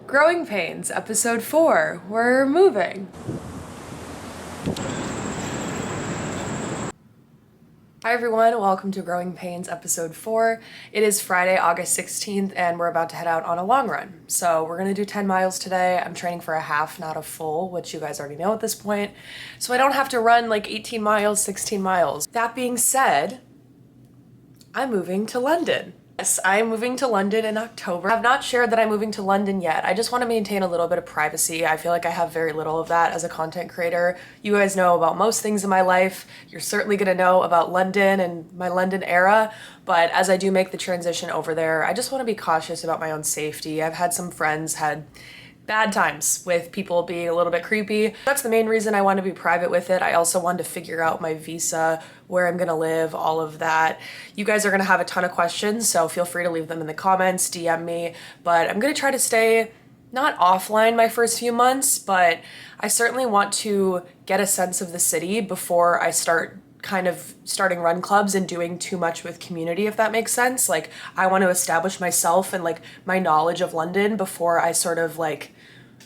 Growing Pains, episode 4. We're moving. Hi everyone, welcome to Growing Pains episode 4. It is Friday, August 16th, and we're about to head out on a long run. So we're gonna do 10 miles today. I'm training for a half, not a full, which you guys already know at this point. So I don't have to run like 18 miles, 16 miles. That being said, I'm moving to London. Yes, I'm moving to London in October. I've not shared that I'm moving to London yet. I just want to maintain a little bit of privacy. I feel like I have very little of that as a content creator. You guys know about most things in my life. You're certainly gonna know about London and my London era, but as I do make the transition over there, I just want to be cautious about my own safety. I've had some friends had bad times with people being a little bit creepy. That's the main reason I want to be private with it. I also wanted to figure out my visa, where I'm gonna live, all of that. You guys are gonna have a ton of questions, so feel free to leave them in the comments, DM me, but I'm gonna try to stay not offline my first few months, but I certainly want to get a sense of the city before I start starting run clubs and doing too much with community, if that makes sense. Like, I want to establish myself and like my knowledge of London before I sort of like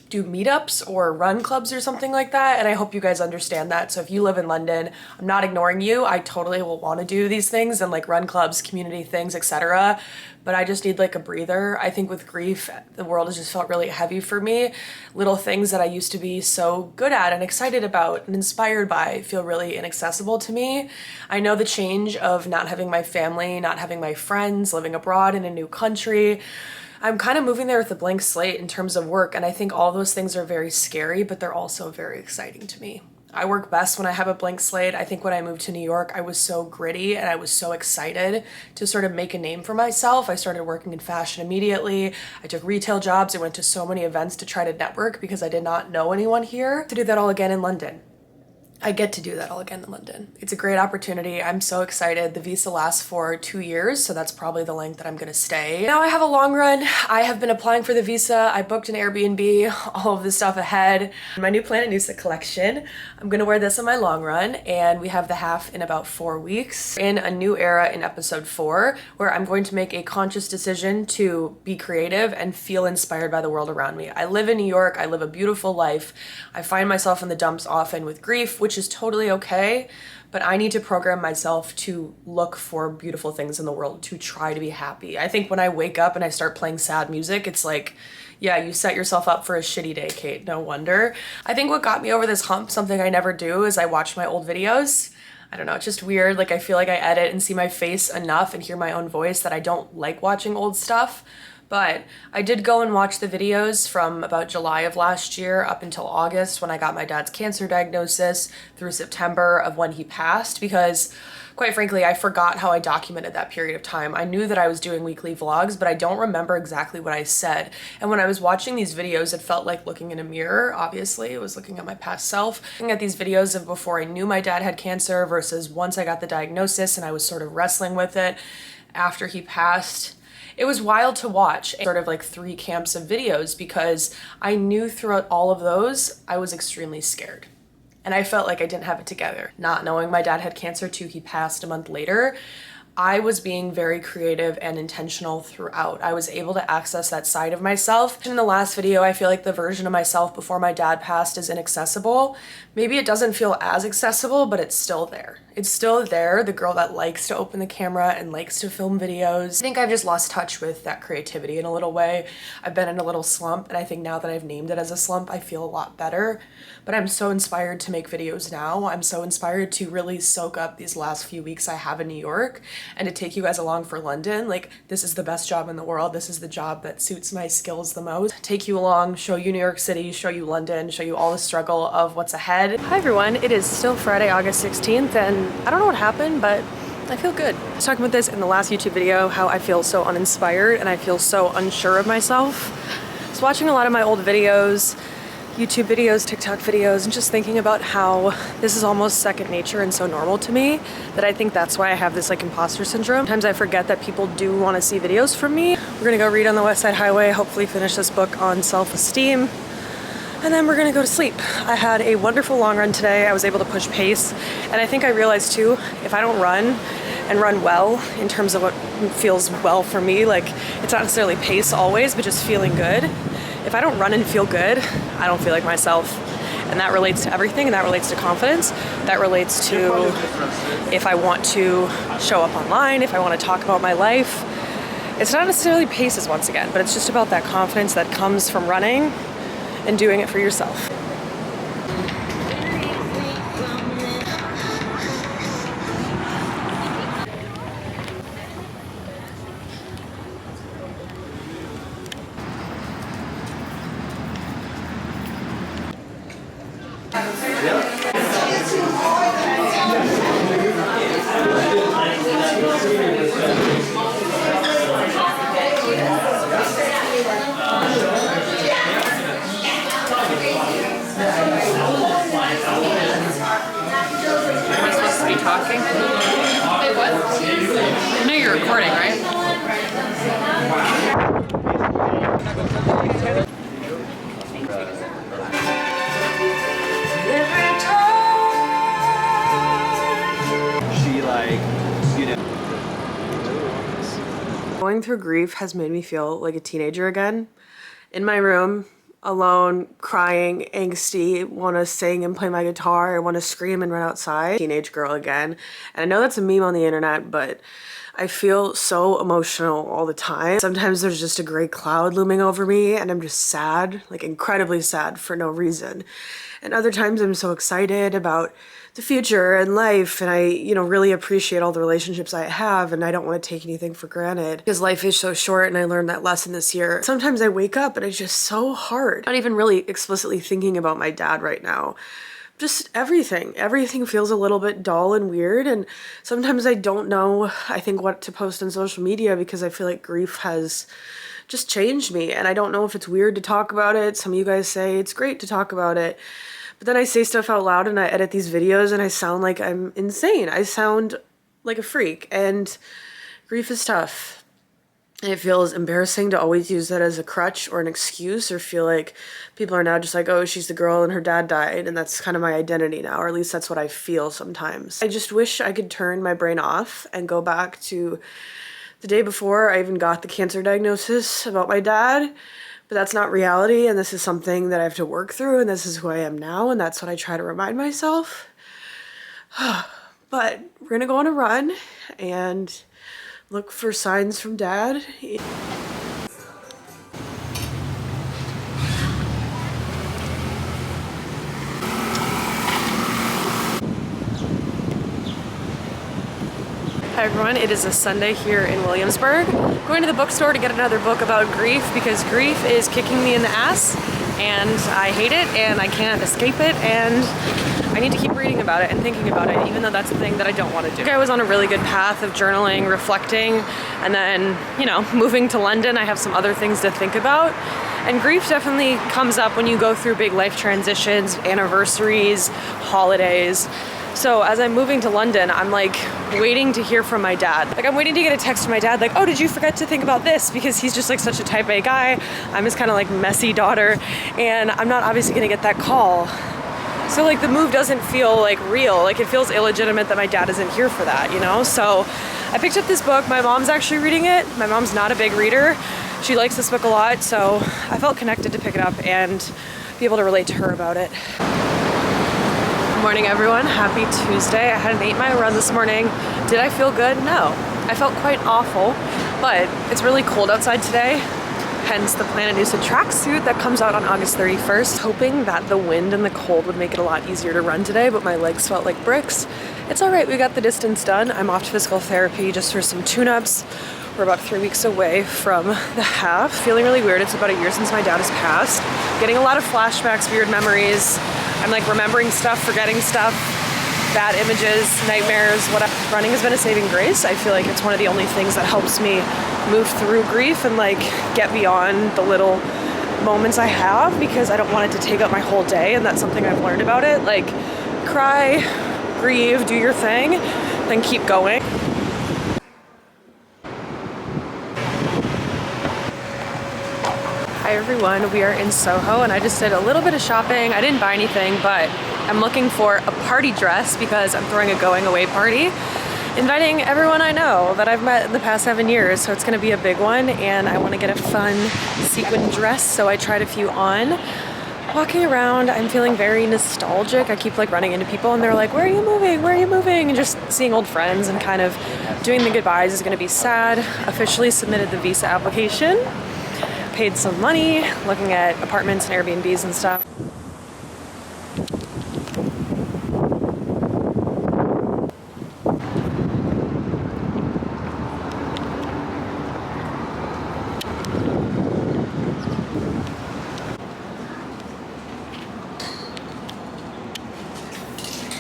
do meetups or run clubs or something like that, and I hope you guys understand that. So if you live in London, I'm not ignoring you. I totally will want to do these things and like run clubs, community things, etc. But I just need like a breather. I think with grief, the world has just felt really heavy for me. Little things that I used to be so good at and excited about and inspired by feel really inaccessible to me. I know the change of not having my family, not having my friends, living abroad in a new country. I'm kind of moving there with a blank slate in terms of work, and I think all those things are very scary, but they're also very exciting to me. I work best when I have a blank slate. I think when I moved to New York, I was so gritty and I was so excited to sort of make a name for myself. I started working in fashion immediately. I took retail jobs. I went to so many events to try to network because I did not know anyone here. To do that all again in London. I get to do that all again in London. It's a great opportunity. I'm so excited. The visa lasts for 2 years, so that's probably the length that I'm gonna stay. Now I have a long run. I have been applying for the visa. I booked an Airbnb, all of this stuff ahead. My new Planet Nusa collection. I'm gonna wear this on my long run, and we have the half in about 4 weeks. In a new era in episode 4, where I'm going to make a conscious decision to be creative and feel inspired by the world around me. I live in New York. I live a beautiful life. I find myself in the dumps often with grief, which is totally okay, but I need to program myself to look for beautiful things in the world, to try to be happy. I think when I wake up and I start playing sad music, it's like, yeah, you set yourself up for a shitty day, Kate, no wonder. I think what got me over this hump, something I never do, is I watch my old videos. I don't know, it's just weird. Like, I feel like I edit and see my face enough and hear my own voice that I don't like watching old stuff. But I did go and watch the videos from about July of last year up until August when I got my dad's cancer diagnosis through September of when he passed, because quite frankly, I forgot how I documented that period of time. I knew that I was doing weekly vlogs, but I don't remember exactly what I said. And when I was watching these videos, it felt like looking in a mirror. Obviously, it was looking at my past self. Looking at these videos of before I knew my dad had cancer versus once I got the diagnosis and I was sort of wrestling with it after he passed. It was wild to watch, sort of like 3 camps of videos, because I knew throughout all of those, I was extremely scared. And I felt like I didn't have it together. Not knowing my dad had cancer too, he passed a month later. I was being very creative and intentional throughout. I was able to access that side of myself. In the last video, I feel like the version of myself before my dad passed is inaccessible. Maybe it doesn't feel as accessible, but it's still there. It's still there, the girl that likes to open the camera and likes to film videos. I think I've just lost touch with that creativity in a little way. I've been in a little slump, and I think now that I've named it as a slump, I feel a lot better. But I'm so inspired to make videos now. I'm so inspired to really soak up these last few weeks I have in New York and to take you guys along for London. Like, this is the best job in the world. This is the job that suits my skills the most. Take you along, show you New York City, show you London, show you all the struggle of what's ahead. Hi everyone, it is still Friday, August 16th, and I don't know what happened, but I feel good. I was talking about this in the last YouTube video, how I feel so uninspired and I feel so unsure of myself. I was watching a lot of my old videos, YouTube videos, TikTok videos, and just thinking about how this is almost second nature and so normal to me that I think that's why I have this like imposter syndrome. Sometimes I forget that people do want to see videos from me. We're gonna go read on the West Side Highway, hopefully finish this book on self-esteem, and then we're gonna go to sleep. I had a wonderful long run today. I was able to push pace, and I think I realized too, if I don't run and run well in terms of what feels well for me, like it's not necessarily pace always, but just feeling good, if I don't run and feel good, I don't feel like myself. And that relates to everything, and that relates to confidence. That relates to if I want to show up online, if I want to talk about my life. It's not necessarily paces once again, but it's just about that confidence that comes from running and doing it for yourself. Talking? Wait, what? I know you're recording, right? Going through grief has made me feel like a teenager again. In my room, alone, crying, angsty, want to sing and play my guitar, I want to scream and run outside. Teenage girl again. And I know that's a meme on the internet, but I feel so emotional all the time. Sometimes there's just a gray cloud looming over me and I'm just sad, like incredibly sad for no reason. And other times I'm so excited about the future and life, and I, really appreciate all the relationships I have, and I don't want to take anything for granted because life is so short, and I learned that lesson this year. Sometimes I wake up and it's just so hard. Not even really explicitly thinking about my dad right now. Just everything feels a little bit dull and weird, and sometimes I don't know, I think, what to post on social media because I feel like grief has just changed me, and I don't know if it's weird to talk about it. Some of you guys say it's great to talk about it. But then I say stuff out loud and I edit these videos and I sound like I'm insane. I sound like a freak, and grief is tough. And it feels embarrassing to always use that as a crutch or an excuse, or feel like people are now just like, oh, she's the girl and her dad died, and that's kind of my identity now, or at least that's what I feel sometimes. I just wish I could turn my brain off and go back to the day before I even got the cancer diagnosis about my dad. But that's not reality, and this is something that I have to work through, and this is who I am now, and that's what I try to remind myself. But we're gonna go on a run and look for signs from Dad. Hi everyone, it is a Sunday here in Williamsburg. Going to the bookstore to get another book about grief because grief is kicking me in the ass and I hate it and I can't escape it, and I need to keep reading about it and thinking about it, even though that's the thing that I don't want to do. I was on a really good path of journaling, reflecting, and then, moving to London, I have some other things to think about. And grief definitely comes up when you go through big life transitions, anniversaries, holidays. So as I'm moving to London, I'm like waiting to hear from my dad. Like I'm waiting to get a text from my dad like, oh, did you forget to think about this? Because he's just like such a type A guy. I'm his kind of like messy daughter, and I'm not obviously gonna get that call. So like the move doesn't feel like real. Like it feels illegitimate that my dad isn't here for that, So I picked up this book. My mom's actually reading it. My mom's not a big reader. She likes this book a lot, so I felt connected to pick it up and be able to relate to her about it. Good morning, everyone. Happy Tuesday. I had an 8-mile run this morning. Did I feel good? No. I felt quite awful, but it's really cold outside today. Hence the Planet Nusa tracksuit that comes out on August 31st. Hoping that the wind and the cold would make it a lot easier to run today, but my legs felt like bricks. It's all right, we got the distance done. I'm off to physical therapy just for some tune-ups. We're about 3 weeks away from the half. Feeling really weird. It's about a year since my dad has passed. Getting a lot of flashbacks, weird memories. I'm like remembering stuff, forgetting stuff, bad images, nightmares, whatever. Running has been a saving grace. I feel like it's one of the only things that helps me move through grief and like get beyond the little moments I have, because I don't want it to take up my whole day, and that's something I've learned about it. Like cry, grieve, do your thing, then keep going. Hi everyone, we are in Soho and I just did a little bit of shopping. I didn't buy anything, but I'm looking for a party dress because I'm throwing a going away party. inviting everyone I know that I've met in the past 7 years, so it's gonna be a big one, and I wanna get a fun sequin dress, so I tried a few on. Walking around, I'm feeling very nostalgic. I keep like running into people and they're like, where are you moving? Where are you moving? And just seeing old friends and kind of doing the goodbyes is gonna be sad. Officially submitted the visa application, paid some money, looking at apartments and Airbnbs and stuff.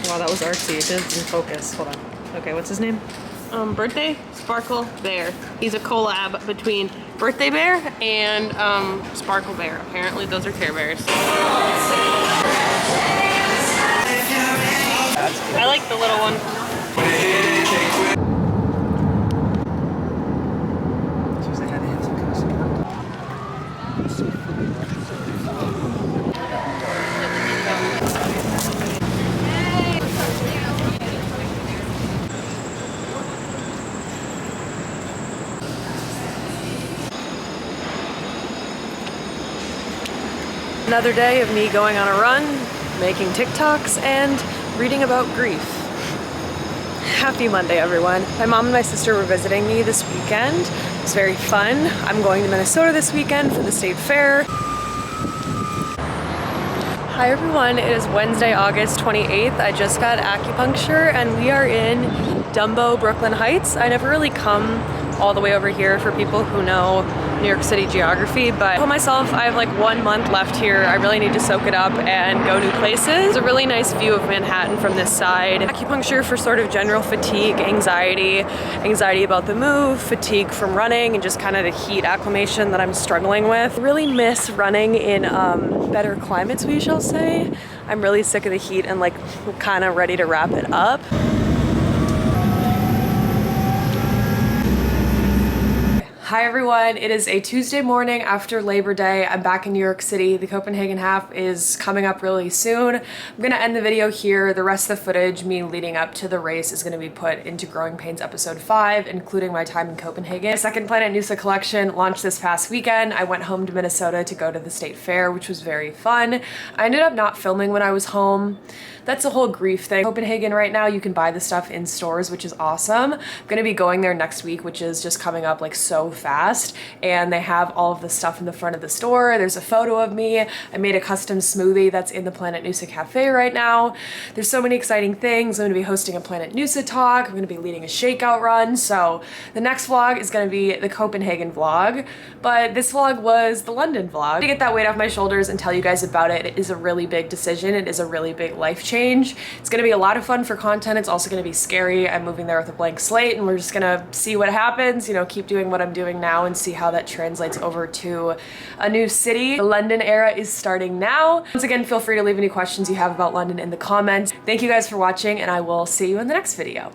Wow, that was artsy. It didn't focus. Hold on. Okay, what's his name? Birthday Sparkle Bear. He's a collab between Birthday Bear and Sparkle Bear. Apparently those are Care Bears. I like the little one. Another day of me going on a run, making TikToks, and reading about grief. Happy Monday, everyone. My mom and my sister were visiting me this weekend. It was very fun. I'm going to Minnesota this weekend for the state fair. Hi everyone, it is Wednesday, August 28th. I just got acupuncture and we are in Dumbo, Brooklyn Heights. I never really come all the way over here for people who know New York City geography, but I told myself I have like 1 month left here. I really need to soak it up and go new places. There's a really nice view of Manhattan from this side. Acupuncture for sort of general fatigue, anxiety about the move, fatigue from running, and just kind of the heat acclimation that I'm struggling with. I really miss running in better climates, we shall say. I'm really sick of the heat and like kind of ready to wrap it up. Hi everyone, it is a Tuesday morning after Labor Day. I'm back in New York City. The Copenhagen half is coming up really soon. I'm gonna end the video here. The rest of the footage, me leading up to the race, is gonna be put into Growing Pains episode 5, including my time in Copenhagen. My second Planet Nusa collection launched this past weekend. I went home to Minnesota to go to the state fair, which was very fun. I ended up not filming when I was home. That's a whole grief thing. Copenhagen right now, you can buy the stuff in stores, which is awesome. I'm gonna be going there next week, which is just coming up like so fast. And they have all of the stuff in the front of the store. There's a photo of me. I made a custom smoothie that's in the Planet Nusa Cafe right now. There's so many exciting things. I'm gonna be hosting a Planet Nusa talk. I'm gonna be leading a shakeout run. So the next vlog is gonna be the Copenhagen vlog, but this vlog was the London vlog. To get that weight off my shoulders and tell you guys about it, it is a really big decision. It is a really big life change. It's gonna be a lot of fun for content. It's also gonna be scary. I'm moving there with a blank slate and we're just gonna see what happens, you know, keep doing what I'm doing now and see how that translates over to a new city. The London era is starting now. Once again, feel free to leave any questions you have about London in the comments. Thank you guys for watching and I will see you in the next video.